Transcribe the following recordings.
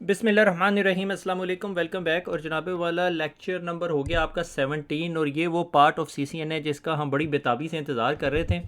बिस्मिल्लाहिर्रहमानिर्रहीम अस्सलाम वालेकुम वेलकम बैक। और जनाबे वाला लेक्चर नंबर हो गया आपका 17 और ये वो पार्ट ऑफ CCN है जिसका हम बड़ी बेताबी से इंतज़ार कर रहे थे।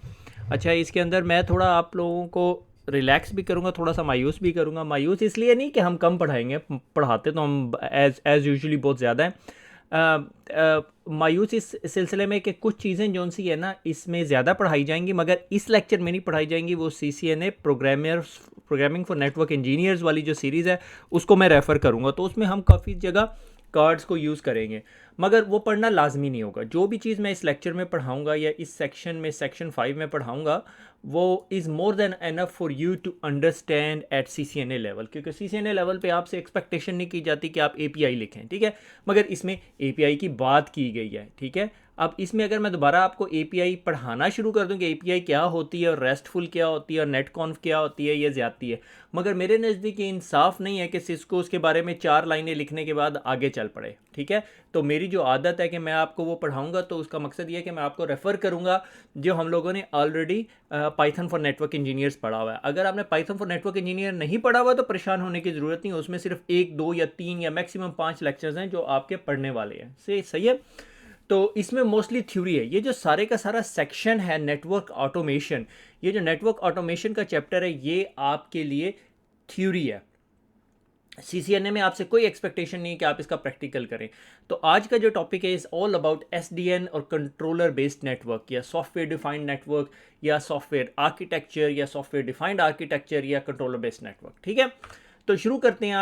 अच्छा, इसके अंदर मैं थोड़ा आप लोगों को रिलैक्स भी करूँगा, थोड़ा सा मायूस भी करूँगा। मायूस इसलिए नहीं कि हम कम पढ़ाएंगे, पढ़ाते तो हम एज़ यूजुअली बहुत ज़्यादा हैं। मायूस इस सिलसिले में कि कुछ चीज़ें जो सी है ना इसमें ज़्यादा पढ़ाई जाएंगी मगर इस लेक्चर में नहीं पढ़ाई जाएंगी। वो CCNA programming for network engineers वाली जो सीरीज़ है उसको मैं रेफ़र करूँगा, तो उसमें हम काफ़ी जगह कार्ड्स को यूज़ करेंगे मगर वो पढ़ना लाजमी नहीं होगा। जो भी चीज़ मैं इस लेक्चर में पढ़ाऊँगा या इस सेक्शन में सेक्शन 5 में पढ़ाऊँगा वो is more than enough for you to understand at CCNA level, क्योंकि CCNA लेवल पे आपसे एक्सपेक्टेशन नहीं की जाती कि आप API लिखें, ठीक है, मगर इसमें API की बात की गई है, ठीक है। अब इसमें अगर मैं दोबारा आपको API पढ़ाना शुरू कर दूं कि API क्या होती है और रेस्टफुल क्या होती है और नेटकॉन्फ क्या होती है, ये ज़्यादती है। मगर मेरे नज़दीक ये इंसाफ नहीं है कि सिस्को उसके बारे में 4 लाइनें लिखने के बाद आगे चल पड़े, ठीक है। तो मेरी जो आदत है कि मैं आपको वो पढ़ाऊंगा तो उसका मकसद ये है कि मैं आपको रेफ़र करूंगा जो हम लोगों ने already Python for network engineers पढ़ा हुआ है। अगर आपने पाइथन फॉर नेटवर्क इंजीनियर नहीं पढ़ा हुआ तो परेशान होने की ज़रूरत नहीं, उसमें सिर्फ 1 2 या 3 या मैक्सिमम 5 लेक्चर्स हैं जो आपके पढ़ने वाले हैं। सही है। तो इसमें मोस्टली थ्योरी है। ये जो सारे का सारा सेक्शन है नेटवर्क ऑटोमेशन, ये जो नेटवर्क ऑटोमेशन का चैप्टर है ये आपके लिए थ्योरी है। CCNA में आपसे कोई एक्सपेक्टेशन नहीं है कि आप इसका प्रैक्टिकल करें। तो आज का जो टॉपिक है इज़ ऑल अबाउट SDN और कंट्रोलर बेस्ड नेटवर्क या सॉफ्टवेयर डिफाइंड नेटवर्क या सॉफ्टवेयर आर्किटेक्चर या सॉफ्टवेयर डिफाइंड आर्किटेक्चर या कंट्रोलर बेस्ड नेटवर्क, ठीक है। तो शुरू करते हैं।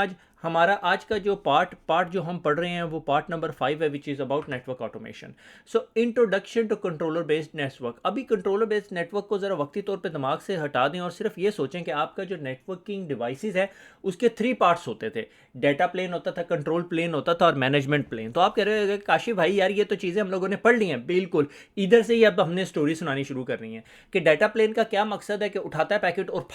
आज का जो पार्ट जो हम पढ़ रहे हैं वो पार्ट नंबर 5 है, which is about network automation. So introduction to controller based network. अभी कंट्रोलर बेस्ड नेटवर्क को ज़रा वक्ती तौर पे दिमाग से हटा दें और सिर्फ ये सोचें कि आपका जो नेटवर्किंग डिवाइसेस है उसके 3 पार्ट्स होते थे। डाटा प्लेन होता था, कंट्रोल प्लेन होता था और मैनेजमेंट प्लेन। तो आप कह रहे हो काशिफ भाई यार ये तो चीज़ें हम लोगों ने पढ़ ली हैं। बिल्कुल, इधर से ही अब हमने स्टोरी सुनानी शुरू करनी है कि डाटा प्लेन का क्या मकसद है कि उठाता है पैकेट और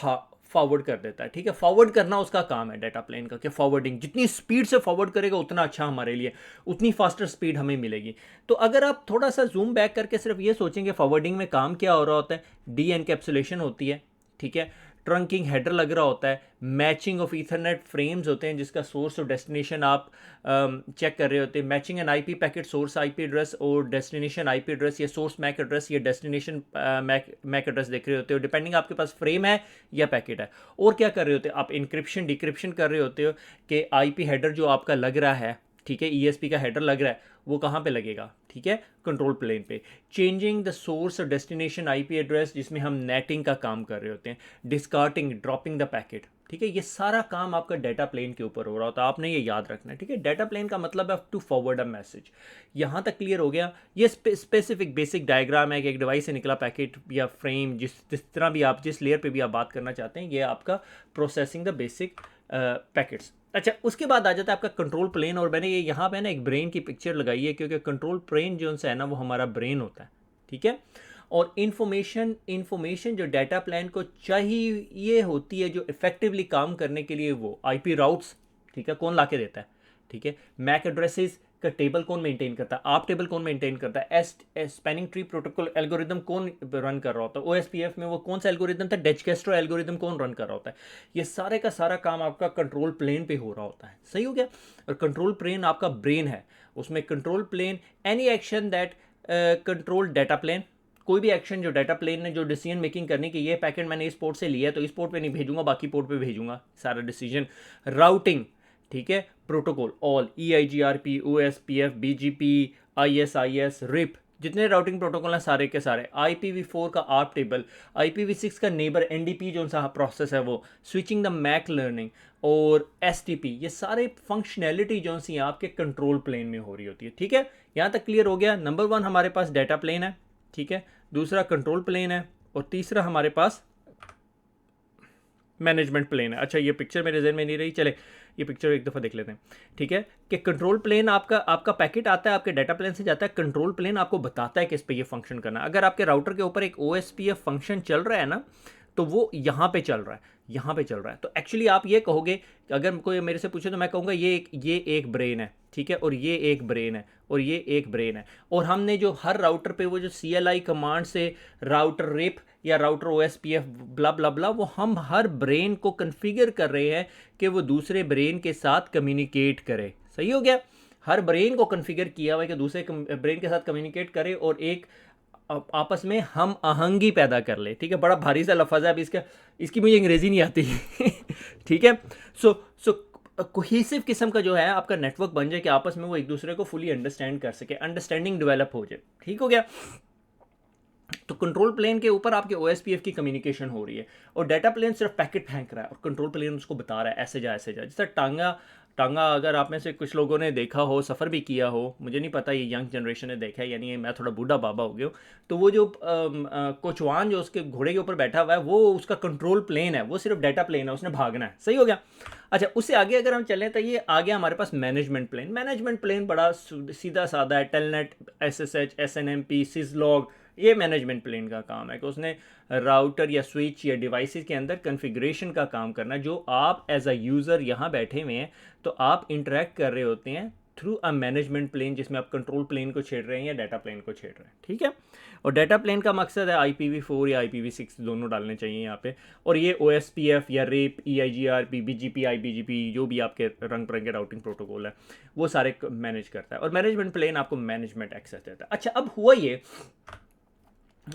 फॉरवर्ड कर देता है, ठीक है। फॉरवर्ड करना उसका काम है डाटा प्लेन का, कि फॉरवर्डिंग जितनी स्पीड से फॉरवर्ड करेगा उतना अच्छा हमारे लिए, उतनी फास्टर स्पीड हमें मिलेगी। तो अगर आप थोड़ा सा जूम बैक करके सिर्फ ये सोचेंगे फॉरवर्डिंग में काम क्या हो रहा होता है, डी एनकैप्सुलेशन होती है, ठीक है, ट्रंकिंग हेडर लग रहा होता है, मैचिंग ऑफ ईथरनेट फ्रेम्स होते हैं जिसका सोर्स और डेस्टिनेशन आप चेक कर रहे होते हैं, matching an IP packet source IP address और डेस्टिनेशन IP एड्रेस या सोर्स मैक एड्रेस या डेस्टिनेशन मैक एड्रेस देख रहे होते हो डिपेंडिंग आपके पास फ्रेम है या पैकेट है। और क्या कर रहे होते हो आप, इंक्रिप्शन डिक्रिप्शन कर रहे होते हो कि IP हेडर जो आपका लग रहा है, ठीक है, ESP का हेडर लग रहा है वो कहाँ पे लगेगा, ठीक है, कंट्रोल प्लेन पे। चेंजिंग द सोर्स और डेस्टिनेशन IP एड्रेस जिसमें हम नेटिंग का काम कर रहे होते हैं, डिस्कार्टिंग ड्रॉपिंग द पैकेट, ठीक है, ये सारा काम आपका डाटा प्लेन के ऊपर हो रहा होता है। आपने ये याद रखना है, ठीक है। डाटा प्लेन का मतलब है टू फॉरवर्ड अ मैसेज। यहाँ तक क्लियर हो गया। ये स्पेसिफिक बेसिक डायग्राम है कि एक डिवाइस से निकला पैकेट या फ्रेम, जिस तरह भी आप जिस लेयर पे भी आप बात करना चाहते हैं, ये आपका प्रोसेसिंग द बेसिक पैकेट्स। अच्छा, उसके बाद आ जाता है आपका कंट्रोल प्लेन। और मैंने ये यहाँ पे ना एक ब्रेन की पिक्चर लगाई है क्योंकि कंट्रोल प्लेन जो है ना वो हमारा ब्रेन होता है, ठीक है। और इन्फॉर्मेशन जो डाटा प्लान को चाहिए होती है जो इफेक्टिवली काम करने के लिए, वो IP राउट्स, ठीक है, कौन ला के देता है, ठीक है। मैक एड्रेसेस का टेबल कौन मेंटेन करता है, आप टेबल कौन मेंटेन करता है, स्पैनिंग ट्री प्रोटोकॉल एल्गोरिदम कौन रन कर रहा होता है, OSPF में वो कौन सा एल्गोरिदम था, डेजकेस्ट्रो एल्गोरिदम कौन रन कर रहा होता है। ये सारे का सारा काम आपका कंट्रोल प्लेन पे हो रहा होता है। सही हो गया। और कंट्रोल प्लेन आपका ब्रेन है, उसमें control plane any action that control data plane, कोई भी एक्शन जो डाटा प्लेन ने जो डिसीजन मेकिंग करने की, ये पैकेट मैंने इस पोर्ट से लिया है तो इस पोर्ट पे नहीं भेजूंगा बाकी पोर्ट पे भेजूंगा, सारा डिसीजन। राउटिंग, ठीक है, protocol all EIGRP OSPF BGP ISIS RIP, जितने राउटिंग प्रोटोकॉल हैं सारे के सारे। IPv4 का ARP टेबल, IPv6 का नेबर NDP जो सा प्रोसेस है वो, स्विचिंग द मैक लर्निंग और STP, ये सारे फंक्शनैलिटी जो सी आपके कंट्रोल प्लेन में हो रही होती है, ठीक है। यहाँ तक क्लियर हो गया। नंबर 1 हमारे पास डाटा प्लेन है, ठीक है, दूसरा कंट्रोल प्लेन है और तीसरा हमारे पास मैनेजमेंट प्लेन है। अच्छा, ये पिक्चर मेरे जहन में नहीं रही, चले ये पिक्चर एक दफ़ा देख लेते हैं, ठीक है। कि कंट्रोल प्लेन आपका पैकेट आता है आपके डाटा प्लेन से जाता है, कंट्रोल प्लेन आपको बताता है कि इस पे ये फंक्शन करना है। अगर आपके राउटर के ऊपर एक OSPF फंक्शन चल रहा है ना तो वो यहाँ पे चल रहा है, यहाँ पे चल रहा है। तो एक्चुअली आप ये कहोगे कि अगर कोई मेरे से पूछे तो मैं कहूँगा ये एक ब्रेन है, ठीक है, और ये एक ब्रेन है, और ये एक ब्रेन है। और हमने जो हर राउटर पे वो जो CLI कमांड से राउटर रिप या राउटर OSPF ब्ला ब्ला ब्ला, वो हम हर ब्रेन को कन्फिगर कर रहे हैं कि वो दूसरे ब्रेन के साथ कम्युनिकेट करे। सही हो गया? हर ब्रेन को कन्फिगर किया हुआ है कि दूसरे ब्रेन के साथ कम्युनिकेट करे और एक आपस में हम आहंगी पैदा कर ले। ठीक है, बड़ा भारी सा लफ्ज़ है, अभी इसकी मुझे अंग्रेज़ी नहीं आती। ठीक है, सो कोहेसिव किस्म का जो है आपका नेटवर्क बन जाए कि आपस में वो एक दूसरे को फुली अंडरस्टैंड कर सके, अंडरस्टैंडिंग डेवलप हो जाए। ठीक हो गया? तो कंट्रोल प्लेन के ऊपर आपके OSPF की कम्युनिकेशन हो रही है और डाटा प्लेन सिर्फ पैकेट फेंक रहा है और कंट्रोल प्लेन उसको बता रहा है ऐसे जा ऐसे जा। जैसे टांगा अगर आप में से कुछ लोगों ने देखा हो, सफ़र भी किया हो, मुझे नहीं पता ये यंग जनरेशन ने देखा है, यानी मैं थोड़ा बूढ़ा बाबा हो गया हूँ, तो वो जो कोचवान जो उसके घोड़े के ऊपर बैठा हुआ है वो उसका कंट्रोल प्लेन है, वो सिर्फ डाटा प्लेन है, उसने भागना है। सही हो गया? अच्छा, उससे आगे अगर हम चलें तो ये आ गया हमारे पास मैनेजमेंट प्लेन बड़ा सीधा साधा है। टेलनेट, SSH, SNMP, सिजलॉग, ये मैनेजमेंट प्लेन का काम है कि उसने राउटर या स्विच या डिवाइसेस के अंदर कॉन्फ़िगरेशन का काम करना। जो आप एज अ यूज़र यहाँ बैठे हुए हैं तो आप इंटरेक्ट कर रहे होते हैं थ्रू अ मैनेजमेंट प्लेन, जिसमें आप कंट्रोल प्लेन को छेड़ रहे हैं या डाटा प्लेन को छेड़ रहे हैं। ठीक है, और डाटा प्लेन का मकसद है IPv4 या IPv6 दोनों डालने चाहिए यहाँ पे, और ये OSPF या RIP, EIGRP, BGP, IBGP, जो भी आपके रंग बिरंगे राउटिंग प्रोटोकॉल है वो सारे मैनेज करता है, और मैनेजमेंट प्लेन आपको मैनेजमेंट एक्सेस देता है। अच्छा, अब हुआ ये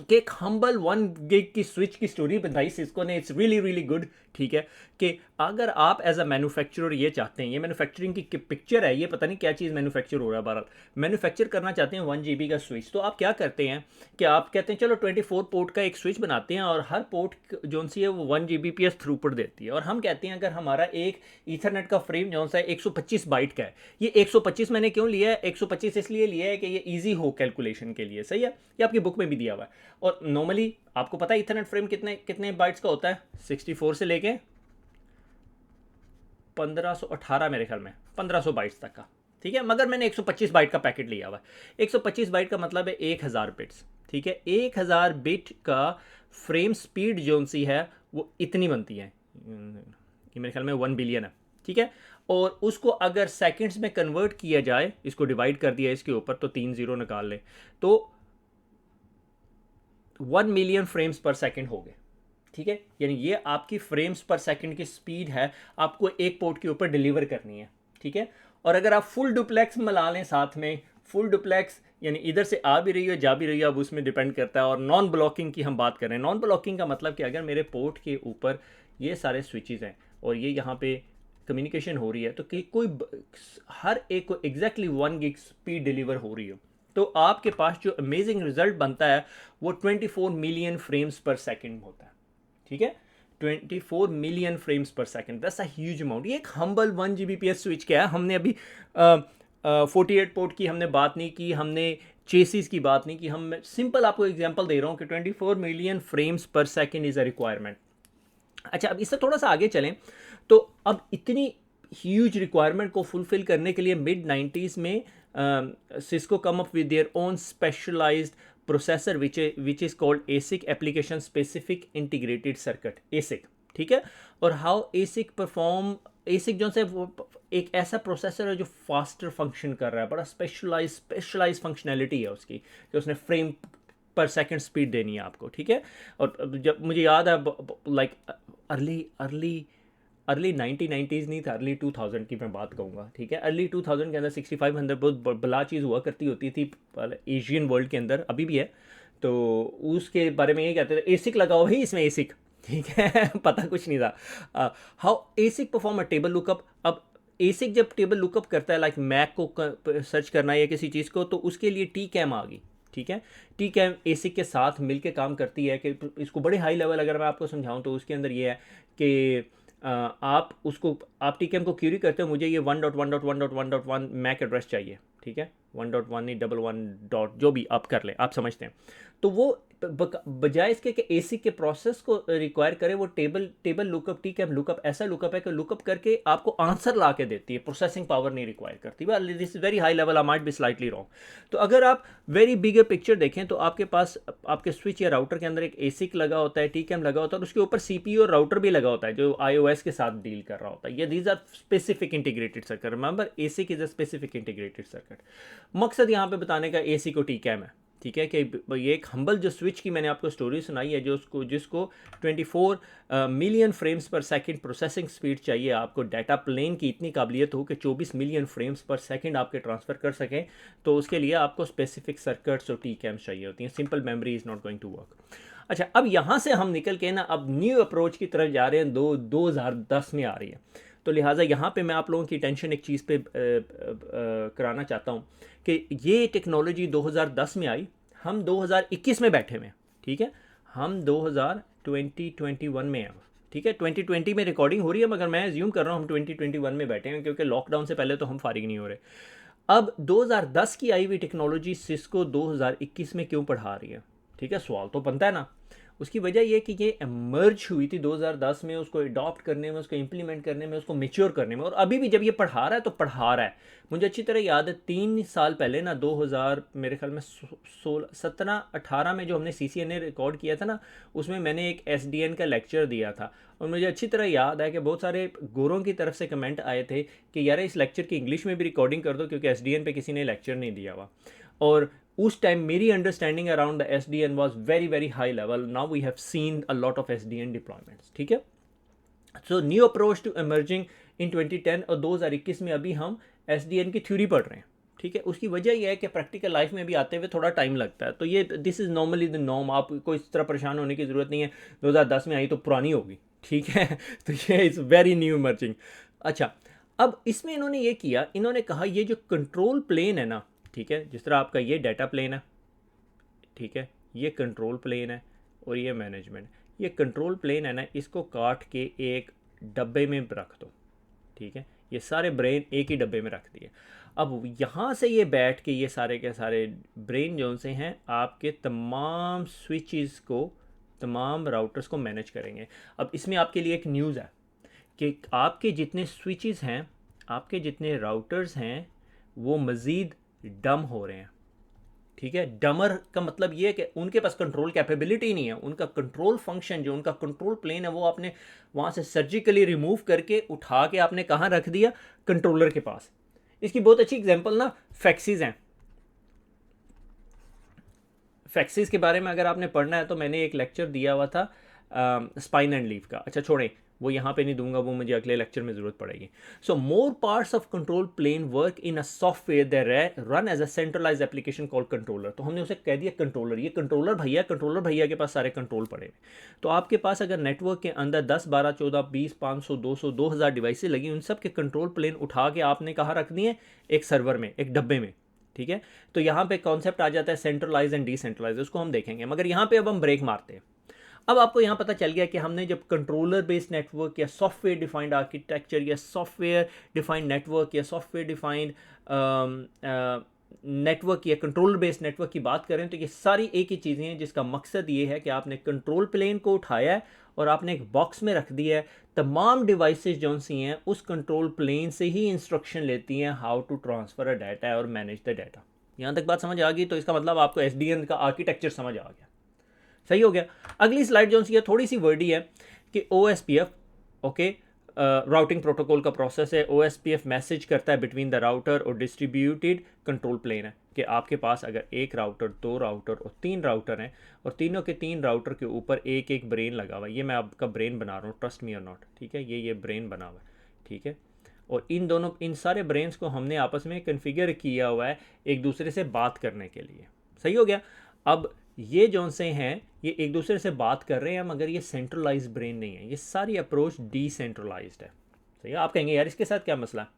कि एक हम्बल 1 गिग की स्विच की स्टोरी बताई सिस्को ने, इट्स रियली रियली गुड। ठीक है, कि अगर आप एज अ मैन्युफैक्चरर ये चाहते हैं, ये मैन्युफैक्चरिंग की पिक्चर है, ये पता नहीं क्या चीज़ मैन्युफैक्चर हो रहा है भारत, मैन्युफैक्चर करना चाहते हैं 1 GB का स्विच, तो आप क्या करते हैं कि आप कहते हैं चलो 24 पोर्ट का एक स्विच बनाते हैं और हर पोर्ट जो सी है वो 1 Gbps थ्रूपुट देती है, और हम कहते हैं अगर हमारा एक ईथरनेट का फ्रेम जो सा है 125 बाइट का है, ये 125 मैंने क्यों लिया है, 125 इसलिए लिया है कि ये ईजी हो कैलकुलेशन के लिए। सही है, ये आपकी बुक में भी दिया हुआ है। और नॉर्मली आपको पता है ईथरनेट फ्रेम कितने कितने बाइट्स का होता है, 64 से लेके 1518 मेरे ख्याल में 1500 बाइट्स तक का। ठीक है, मगर मैंने 125 बाइट का पैकेट लिया हुआ है। 125 बाइट का मतलब है 1000 बिट्स। ठीक है, 1000 बिट का फ्रेम स्पीड जो सी है वो इतनी बनती है, ये मेरे ख्याल में 1 बिलियन है। ठीक है, और उसको अगर सेकंड्स में कन्वर्ट किया जाए, इसको डिवाइड कर दिया इसके ऊपर तो 3 जीरो निकाल लें तो 1 मिलियन फ्रेम्स पर सेकंड हो गए। ठीक है, यानी ये आपकी फ्रेम्स पर सेकंड की स्पीड है, आपको एक पोर्ट के ऊपर डिलीवर करनी है। ठीक है, और अगर आप फुल डुप्लेक्स मिला लें साथ में, फुल डुप्लेक्स यानी इधर से आ भी रही हो जा भी रही हो, अब उसमें डिपेंड करता है। और नॉन ब्लॉकिंग की हम बात करें, नॉन ब्लॉकिंग का मतलब कि अगर मेरे पोर्ट के ऊपर ये सारे स्विचेस हैं और ये यहाँ पे कम्युनिकेशन हो रही है तो कि कोई हर एक को एग्जैक्टली 1 गिग स्पीड डिलीवर हो रही हो, तो आपके पास जो अमेजिंग रिजल्ट बनता है वो 24 मिलियन फ्रेम्स पर सेकंड होता है। ठीक है, 24 मिलियन फ्रेम्स पर second, that's a huge amount. ये एक हम्बल 1 Gbps स्विच क्या है। हमने अभी 48 पोर्ट की हमने बात नहीं की, हमने चेसिस की बात नहीं की, हम सिंपल आपको एग्जांपल दे रहा हूँ कि 24 मिलियन फ्रेम्स पर सेकंड इज़ अ रिक्वायरमेंट। अच्छा, अब इससे थोड़ा सा आगे चलें तो अब इतनी ह्यूज रिक्वायरमेंट को फुलफिल करने के लिए मिड 90s में Cisco come up with their own specialised processor which is called ASIC, application specific integrated circuit, ASIC। ठीक है, और हाउ ASIC जो से वो एक ऐसा प्रोसेसर है जो फास्टर फंक्शन कर रहा है, बड़ा स्पेशलाइज फंक्शनैलिटी है उसकी, कि उसने फ्रेम पर सेकंड स्पीड देनी है आपको। ठीक है, और जब मुझे याद है लाइक अर्ली 1990s नहीं था, अर्ली 2000 की मैं बात कहूँगा। ठीक है, अर्ली 2000 के अंदर 6500 बहुत बला चीज़ हुआ करती होती थी एशियन वर्ल्ड के अंदर, अभी भी है। तो उसके बारे में ये कहते थे ASIC लगाओ भाई इसमें ASIC। ठीक है, पता कुछ नहीं था। How ASIC perform a table lookup. अब ASIC जब टेबल लुकअप करता है, लाइक मैक को सर्च करना है या किसी चीज़ को, तो उसके लिए TCAM आ गई। ठीक है, TCAM ASIC के साथ मिलके काम करती है। कि इसको बड़े हाई लेवल अगर मैं आपको समझाऊं तो उसके अंदर ये है कि आप TCAM को क्यूरी करते हो, मुझे ये 1.1.1.1.1 मैक एड्रेस चाहिए। ठीक है, 1.1 नहीं 1.1 डॉट जो भी आप कर लें, आप समझते हैं। तो वो बजाय इसके कि एसी के प्रोसेस को रिक्वायर करे, वो टेबल लुकअप, टीकैम लुकअप ऐसा लुकअप है कि लुकअप करके आपको आंसर ला के देती है, प्रोसेसिंग पावर नहीं रिक्वायर करती। Well this is very high level, I might be slightly wrong. तो अगर आप वेरी बिगर पिक्चर देखें तो आपके पास आपके स्विच या राउटर के अंदर एक एसिक लगा होता है, टीकैम लगा होता है, और उसके ऊपर सीपीयू और राउटर भी लगा होता है जो iOS के साथ डील कर रहा होता है। ये these are specific integrated circuit, remember ASIC is a specific integrated circuit. मकसद यहाँ पे बताने का एसी को टीकैम है, ठीक है, कि ये एक हम्बल जो स्विच की मैंने आपको स्टोरी सुनाई है, जिसको 24 मिलियन फ्रेम्स पर सेकंड प्रोसेसिंग स्पीड चाहिए, आपको डाटा प्लेन की इतनी काबिलियत हो कि 24 मिलियन फ्रेम्स पर सेकंड आपके ट्रांसफ़र कर सकें, तो उसके लिए आपको स्पेसिफिक सर्किट्स और टीकैम्स चाहिए होती हैं। Simple memory is not going to work. अच्छा, अब यहाँ से हम निकल के ना अब न्यू अप्रोच की तरफ जा रहे हैं, 2010 में आ रही है। तो लिहाजा यहाँ पे मैं आप लोगों की अटेंशन एक चीज़ पे कराना चाहता हूँ कि ये टेक्नोलॉजी 2010 में आई, हम 2021 में बैठे हुए, ठीक है, हम 2021 में हैं, ठीक है, 2020 में रिकॉर्डिंग हो रही है, मगर मैं एज्यूम कर रहा हूँ हम 2021 में बैठे हैं, क्योंकि लॉकडाउन से पहले तो हम फारिग नहीं हो रहे। अब 2010 की आई हुई टेक्नोलॉजी सिस्को 2021 में क्यों पढ़ा रही है, ठीक है, सवाल तो बनता है ना। उसकी वजह ये कि ये एमर्ज हुई थी 2010 में, उसको अडॉप्ट करने में, उसको इम्प्लीमेंट करने में, उसको मेच्योर करने में, और अभी भी जब ये पढ़ा रहा है तो पढ़ा रहा है। मुझे अच्छी तरह याद है 3 साल पहले ना, 2000 मेरे ख्याल में 17-18 में जो हमने CCNA रिकॉर्ड किया था ना, उसमें मैंने एक SDN का लेक्चर दिया था, और मुझे अच्छी तरह याद है कि बहुत सारे गोरों की तरफ से कमेंट आए थे कि यार इस लेक्चर की इंग्लिश में भी रिकॉर्डिंग कर दो, क्योंकि SDN पे किसी ने लेक्चर नहीं दिया हुआ। और उस टाइम मेरी understanding around the SDN was very very high level. Now we have seen a lot of SDN deployments, ठीक है। So new approach to emerging in 2010 और 2021 में अभी हम SDN की थ्योरी पढ़ रहे हैं, ठीक है। उसकी वजह यह है कि प्रैक्टिकल लाइफ में भी आते हुए थोड़ा टाइम लगता है, तो ये this is normally the norm, आपको इस तरह परेशान होने की ज़रूरत नहीं है। 2010 में आई तो पुरानी होगी, ठीक है। तो ये इज़ वेरी न्यू इमर्जिंग। अच्छा, अब इसमें इन्होंने ये किया, इन्होंने कहा ये जो कंट्रोल प्लेन है ना, ठीक है, जिस तरह आपका ये डाटा प्लेन है, ठीक है, ये कंट्रोल प्लेन है और ये मैनेजमेंट, ये कंट्रोल प्लेन है ना, इसको काट के एक डब्बे में रख दो, ठीक है, ये सारे ब्रेन एक ही डब्बे में रख दिए। अब यहाँ से ये बैठ के ये सारे के सारे ब्रेन जो से हैं आपके तमाम स्विचेस को, तमाम राउटर्स को मैनेज करेंगे। अब इसमें आपके लिए एक न्यूज़ है कि आपके जितने स्विचेस हैं, आपके जितने राउटर्स हैं, वो मज़ीद डम हो रहे हैं, ठीक है। डमर का मतलब ये है कि उनके पास कंट्रोल कैपेबिलिटी नहीं है, उनका कंट्रोल फंक्शन जो उनका कंट्रोल प्लेन है वो आपने वहाँ से सर्जिकली रिमूव करके उठा के आपने कहाँ रख दिया, कंट्रोलर के पास। इसकी बहुत अच्छी एग्जांपल ना फैक्सीज हैं। फैक्सीज के बारे में अगर आपने पढ़ना है तो मैंने एक लेक्चर दिया हुआ था स्पाइन एंड लीफ का। अच्छा छोड़ें, वो यहाँ पे नहीं दूंगा, वो मुझे अगले लेक्चर में ज़रूरत पड़ेगी। So more parts of control plane work in a software that run as a centralise application called controller. तो हमने उसे कह दिया कंट्रोलर, ये कंट्रोलर भैया के पास सारे कंट्रोल पड़े हैं। तो आपके पास अगर नेटवर्क के अंदर 10, 12, 14, 20, 500, 200, 2000 डिवाइसेज लगी, उन सब के कंट्रोल प्लेन उठा के आपने कहाँ रख दिए, एक सर्वर में, एक डब्बे में, ठीक है। तो यहाँ पे कॉन्सेप्ट आ जाता है सेंट्रलाइज एंड डिसेंट्रलाइज, उसको हम देखेंगे, मगर यहाँ पे अब हम ब्रेक मारते हैं। अब आपको यहाँ पता चल गया कि हमने जब कंट्रोलर बेस्ड नेटवर्क या सॉफ्टवेयर डिफाइंड आर्किटेक्चर या सॉफ्टवेयर डिफाइंड नेटवर्क या सॉफ्टवेयर डिफाइंड नेटवर्क या कंट्रोलर बेस्ड नेटवर्क की बात करें, तो ये सारी एक ही चीज़ें हैं जिसका मकसद ये है कि आपने कंट्रोल प्लेन को उठाया है और आपने एक बॉक्स में रख दिया है। तमाम डिवाइसेज जो सी हैं उस कंट्रोल प्लेन से ही इंस्ट्रक्शन लेती हैं how to transfer a data और मैनेज द डाटा। यहाँ तक बात समझ आ गई? तो इसका मतलब आपको SDN का आर्किटेक्चर समझ आ गया, सही हो गया। अगली स्लाइड जो सी थोड़ी सी वर्डी है कि OSPF, ओके, राउटिंग प्रोटोकॉल का प्रोसेस है। OSPF मैसेज करता है बिटवीन द राउटर और डिस्ट्रीब्यूटेड कंट्रोल प्लेन है कि आपके पास अगर एक राउटर, 2 राउटर और 3 राउटर हैं और तीनों के 3 राउटर के ऊपर एक एक ब्रेन लगा हुआ है। ये मैं आपका ब्रेन बना रहा हूँ, ट्रस्ट मी और नॉट, ठीक है, ये ब्रेन बना हुआ है, ठीक है। और इन सारे ब्रेन्स को हमने आपस में कन्फिगर किया हुआ है एक दूसरे से बात करने के लिए, सही हो गया। अब ये जो से हैं ये एक दूसरे से बात कर रहे हैं, मगर ये सेंट्रलाइज ब्रेन नहीं है, ये सारी अप्रोच डिसेंट्रलाइज्ड है, सही है। आप कहेंगे यार इसके साथ क्या मसला है?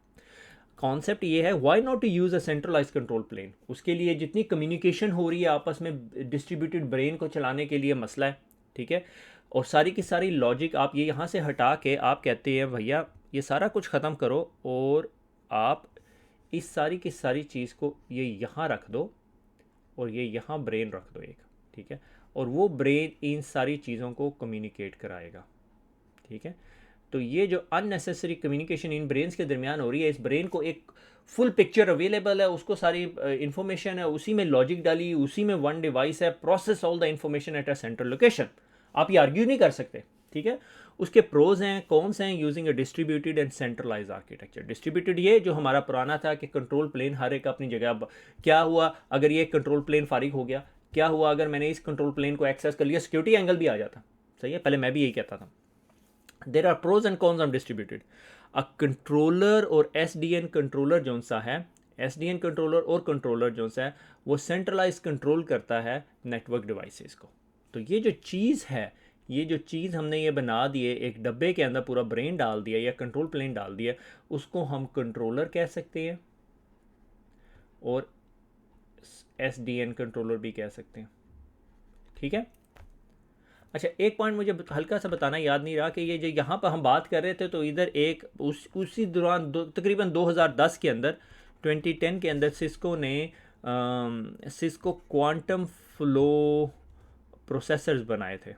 कॉन्सेप्ट ये है, why not to use a centralise control plane. उसके लिए जितनी कम्युनिकेशन हो रही है आपस में डिस्ट्रीब्यूटेड ब्रेन को चलाने के लिए मसला है, ठीक है। और सारी की सारी लॉजिक आप ये यहाँ से हटा के आप कहते हैं भैया ये सारा कुछ ख़त्म करो और आप इस सारी की सारी चीज़ को ये यहाँ रख दो और ये यहाँ ब्रेन रख दो एक, ठीक है। और वो ब्रेन इन सारी चीज़ों को कम्युनिकेट कराएगा। ठीक है, तो ये जो अननेसेसरी कम्युनिकेशन इन ब्रेन्स के दरमियान हो रही है, इस ब्रेन को एक फुल पिक्चर अवेलेबल है, उसको सारी इंफॉर्मेशन है, उसी में लॉजिक डाली, उसी में वन डिवाइस है, process all the information at a central location. आप ये आर्ग्यू नहीं कर सकते। ठीक है, उसके प्रोज हैं, कॉन्स हैं using a distributed and centralise architecture. Distributed ये जो हमारा पुराना था कि कंट्रोल प्लेन हर एक अपनी जगह। अब क्या हुआ अगर ये कंट्रोल प्लेन फारिग हो गया, क्या हुआ अगर मैंने इस कंट्रोल प्लेन को एक्सेस कर लिया, सिक्योरिटी एंगल भी आ जाता। सही है, पहले मैं भी यही कहता था। There are pros and cons on distributed. A controller और एसडीएन कंट्रोलर जो सा है, एसडीएन कंट्रोलर और कंट्रोलर जो सा है वो सेंट्रलाइज कंट्रोल करता है नेटवर्क डिवाइसेस को। तो ये जो चीज़ है, ये जो चीज़ हमने ये बना दिए, एक डब्बे के अंदर पूरा ब्रेन डाल दिया या कंट्रोल प्लेन डाल दिया, उसको हम कंट्रोलर कह सकते हैं और एसडीएन कंट्रोलर भी कह सकते हैं। ठीक है, अच्छा एक पॉइंट मुझे हल्का सा बताना याद नहीं रहा कि ये जो यहाँ पर हम बात कर रहे थे, तो इधर एक उसी दौरान तकरीबन 2010 के अंदर, 2010 के अंदर सिस्को ने सिस्को क्वांटम फ्लो प्रोसेसर्स बनाए थे।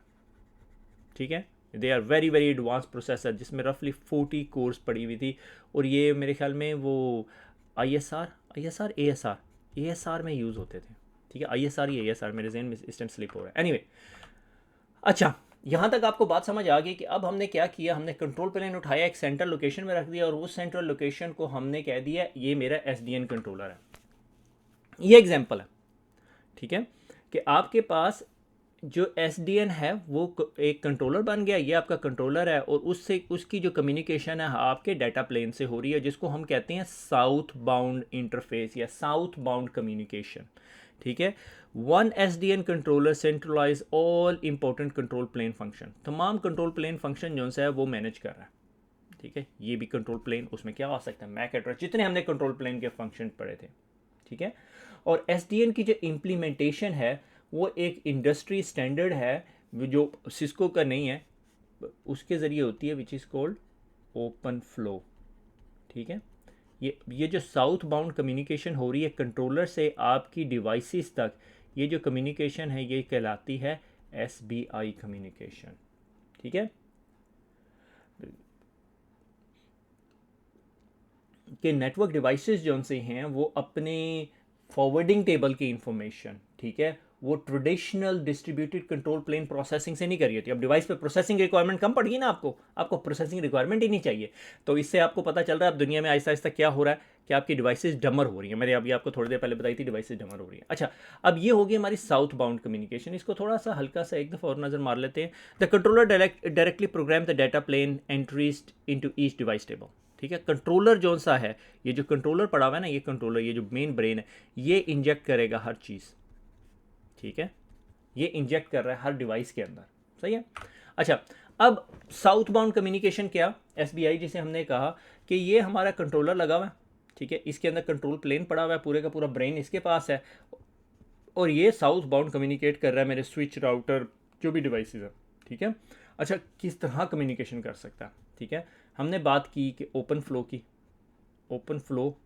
ठीक है, they are very very advance processor जिसमें रफली 40 कोर्स पड़ी हुई थी, और ये मेरे ख्याल में वो ASR में यूज़ होते थे। ठीक है, ASR मेरे जहन में इस टाइम स्लिप हो रहा है। एनीवे, अच्छा यहाँ तक आपको बात समझ आ गई कि अब हमने क्या किया, हमने कंट्रोल प्लेन उठाया, एक सेंट्रल लोकेशन में रख दिया, और उस सेंट्रल लोकेशन को हमने कह दिया ये मेरा एसडीएन कंट्रोलर है। ये एग्जांपल है। ठीक है, कि आपके पास जो एसडीएन है वो एक कंट्रोलर बन गया, ये आपका कंट्रोलर है, और उससे उसकी जो कम्युनिकेशन है आपके डाटा प्लेन से हो रही है, जिसको हम कहते हैं साउथ बाउंड इंटरफेस या साउथ बाउंड कम्युनिकेशन। ठीक है, one SDN controller centralise all important control plane function. तमाम कंट्रोल प्लेन फंक्शन जो है वो मैनेज कर रहा है। ठीक है, ये भी कंट्रोल प्लेन, उसमें क्या आ सकता है, मैक एड्रेस, जितने हमने कंट्रोल प्लेन के फंक्शन पढ़े थे। ठीक है, और एसडीएन की जो इम्प्लीमेंटेशन है वो एक इंडस्ट्री स्टैंडर्ड है जो सिस्को का नहीं है, उसके ज़रिए होती है, which is called open flow. ठीक है, ये जो साउथ बाउंड कम्युनिकेशन हो रही है कंट्रोलर से आपकी डिवाइसेस तक, ये जो कम्युनिकेशन है ये कहलाती है SBI कम्युनिकेशन। ठीक है, कि नेटवर्क डिवाइसेस जो उनसे हैं वो अपने फॉरवर्डिंग टेबल की इंफॉर्मेशन, ठीक है, वो traditional distributed control plane processing से नहीं करी होती। अब डिवाइस पे प्रोसेसिंग रिक्वायरमेंट कम पड़ गई ना, आपको प्रोसेसिंग रिक्वायरमेंट ही नहीं चाहिए। तो इससे आपको पता चल रहा है अब दुनिया में आहिस्ता आहिस्ता क्या हो रहा है कि आपकी डिवाइसेस डमर हो रही है। मैंने अभी आपको थोड़ी देर पहले बताई थी डिवाइसेस डमर हो रही है। अच्छा, अब ये होगी हमारी साउथ बाउंड कम्युनिकेशन। इसको थोड़ा सा हल्का सा एक दफ़ा और नज़र मार लेते हैं। The controller directly program the data plane entries into each device table. ठीक है, कंट्रोलर जो सा है, ये जो कंट्रोलर पड़ा हुआ है ना, ये कंट्रोलर, ये जो मेन ब्रेन है, ये इंजेक्ट करेगा हर चीज़। ठीक है, ये इंजेक्ट कर रहा है हर डिवाइस के अंदर। सही है, अच्छा अब साउथ बाउंड कम्युनिकेशन क्या, SBI जिसे हमने कहा कि ये हमारा कंट्रोलर लगा हुआ है। ठीक है, इसके अंदर कंट्रोल प्लेन पड़ा हुआ है, पूरे का पूरा ब्रेन इसके पास है, और ये साउथ बाउंड कम्युनिकेट कर रहा है मेरे स्विच, राउटर, जो भी डिवाइसेस है। ठीक है, अच्छा किस तरह कम्युनिकेशन कर सकता है। ठीक है, हमने बात की कि ओपन फ्लो की, ओपन फ्लो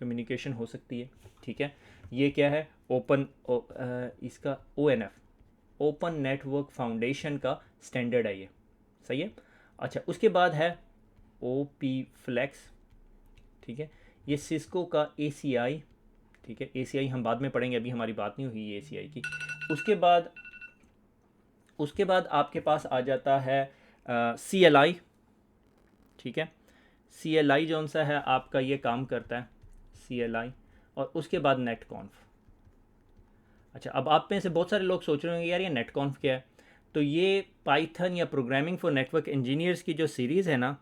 कम्युनिकेशन हो सकती है। ठीक है, ये क्या है, इसका ONF, ओपन नेटवर्क फाउंडेशन का स्टैंडर्ड है ये। सही है, अच्छा उसके बाद है OP फ्लेक्स। ठीक है, ये सिस्को का ACI। ठीक है, ACI हम बाद में पढ़ेंगे, अभी हमारी बात नहीं हुई ACI की। उसके बाद आपके पास आ जाता है CLI। ठीक है, CLI जो सा है आपका ये काम करता है CLI, और उसके बाद नेट कॉन्फ। अच्छा, अब आप में से बहुत सारे लोग सोच रहे होंगे यार ये नेट कॉन्फ क्या है। तो ये पाइथन या प्रोग्रामिंग फॉर नेटवर्क इंजीनियर्स की जो सीरीज़ है ना,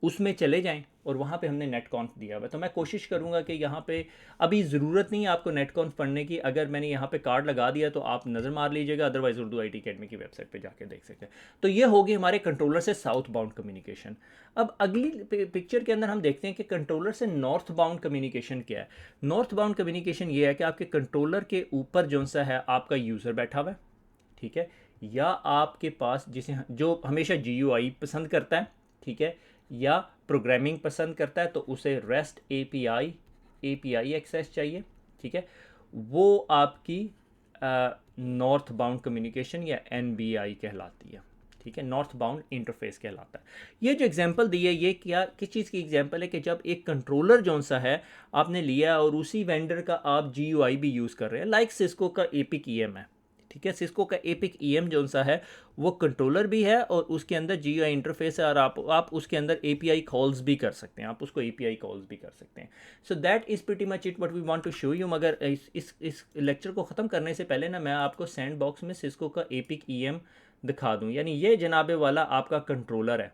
उसमें चले जाएं और वहाँ पे हमने नेट कॉन्फ दिया हुआ है। तो मैं कोशिश करूँगा कि यहाँ पे अभी ज़रूरत नहीं है आपको नेट कॉन्फ पढ़ने की, अगर मैंने यहाँ पे कार्ड लगा दिया तो आप नज़र मार लीजिएगा, अदरवाइज़ उर्दू IT अकेडमी की वेबसाइट पे जाके देख सकते हैं। तो ये होगी हमारे कंट्रोलर से साउथ बाउंड कम्युनिकेशन। अब अगली पिक्चर के अंदर हम देखते हैं कि कंट्रोलर से नॉर्थ बाउंड कम्युनिकेशन क्या है। नॉर्थ बाउंड कम्युनिकेशन ये है कि आपके कंट्रोलर के ऊपर जो सा है आपका यूज़र बैठा हुआ है। ठीक है, या आपके पास जिसे जो हमेशा GUI पसंद करता है, ठीक है, या प्रोग्रामिंग पसंद करता है, तो उसे REST API एक्सेस चाहिए। ठीक है, वो आपकी नॉर्थ बाउंड कम्युनिकेशन या NBI कहलाती है। ठीक है, नॉर्थ बाउंड इंटरफेस कहलाता है। ये जो एग्जांपल दी है ये क्या किस चीज़ की एग्जांपल है कि जब एक कंट्रोलर जौन सा है आपने लिया और उसी वेंडर का आप GUI भी यूज़ कर रहे हैं, लाइक सिस्को का एपिक EM है। ठीक है, सिस्को का एपिक EM जौन सा है वो कंट्रोलर भी है और उसके अंदर GUI इंटरफेस है, और आप उसके अंदर API कॉल्स भी कर सकते हैं, आप उसको API कॉल्स भी कर सकते हैं। So that is pretty much it what we want to show you. मगर इस लेक्चर को ख़त्म करने से पहले ना मैं आपको सैंड बॉक्स में सिस्को का एपिक EM दिखा दूँ। यानी ये जनाबे वाला आपका कंट्रोलर है।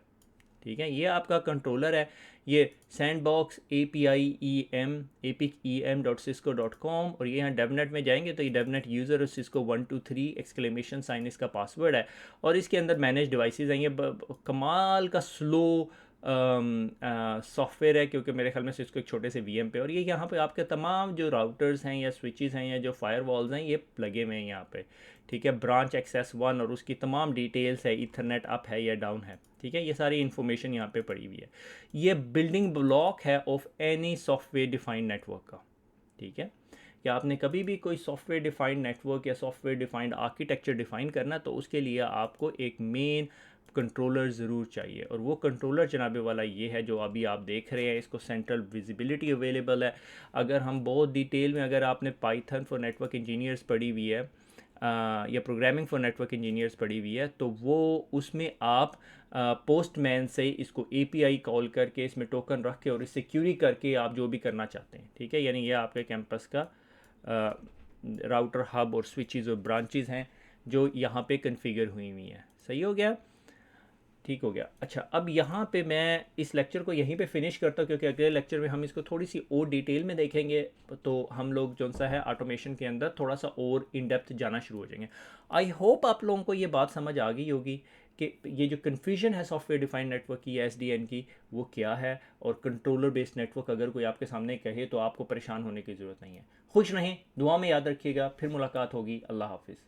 ठीक है, ये आपका कंट्रोलर है। ये सैंडबॉक्स API EM epicem.cisco.com, और ये यहाँ डेवनेट में जाएंगे तो ये डेवनेट यूज़र और सिस्को 123 एक्सक्लेमेशन साइन इसका पासवर्ड है। और इसके अंदर मैनेज डिवाइसेस हैं। ये कमाल का स्लो सॉफ्टवेयर है क्योंकि मेरे ख्याल में सिस्को एक छोटे से VM पे, और ये यहाँ पे आपके तमाम जो राउटर्स हैं या स्विचेस हैं या जो फायरवॉल्स हैं ये लगे हुए हैं यहाँ पे। ठीक है, ब्रांच एक्सेस 1 और उसकी तमाम डिटेल्स है, ईथरनेट अप है या डाउन है। ठीक है, ये सारी इन्फॉर्मेशन यहाँ पे पड़ी हुई है। ये बिल्डिंग ब्लॉक है of any software defined network का। ठीक है, कि आपने कभी भी कोई सॉफ्टवेयर डिफाइंड नेटवर्क या सॉफ्टवेयर डिफाइंड आर्किटेक्चर डिफाइन करना तो उसके लिए आपको एक मेन कंट्रोलर ज़रूर चाहिए, और वो कंट्रोलर जनाबे वाला ये है जो अभी आप देख रहे हैं। इसको सेंट्रल विजिबिलिटी अवेलेबल है। अगर हम बहुत डिटेल में, अगर आपने पाइथन फॉर नेटवर्क इंजीनियर्स पढ़ी हुई है या प्रोग्रामिंग फॉर नेटवर्क इंजीनियर्स पढ़ी हुई है तो वो उसमें आप पोस्टमैन से इसको API कॉल करके इसमें टोकन रख के और इससे क्यूरी करके आप जो भी करना चाहते हैं। ठीक है, यानी ये आपके कैंपस का राउटर हब और स्विचेस और ब्रांचेस हैं जो यहाँ पे कन्फिगर हुई हुई हैं। सही हो गया, ठीक हो गया। अच्छा, अब यहाँ पे मैं इस लेक्चर को यहीं पे फिनिश करता हूँ क्योंकि अगले लेक्चर में हम इसको थोड़ी सी और डिटेल में देखेंगे, तो हम लोग जो सा है ऑटोमेशन के अंदर थोड़ा सा और इन डेप्थ जाना शुरू हो जाएंगे। आई होप आप लोगों को ये बात समझ आ गई होगी कि ये जो कन्फ्यूजन है सॉफ्टवेयर डिफाइंड नेटवर्क की या SDN की वो क्या है, और कंट्रोलर बेस्ड नेटवर्क अगर कोई आपके सामने कहे तो आपको परेशान होने की ज़रूरत नहीं है। खुश रहें, दुआ में याद रखिएगा, फिर मुलाकात होगी। अल्लाह हाफिज़।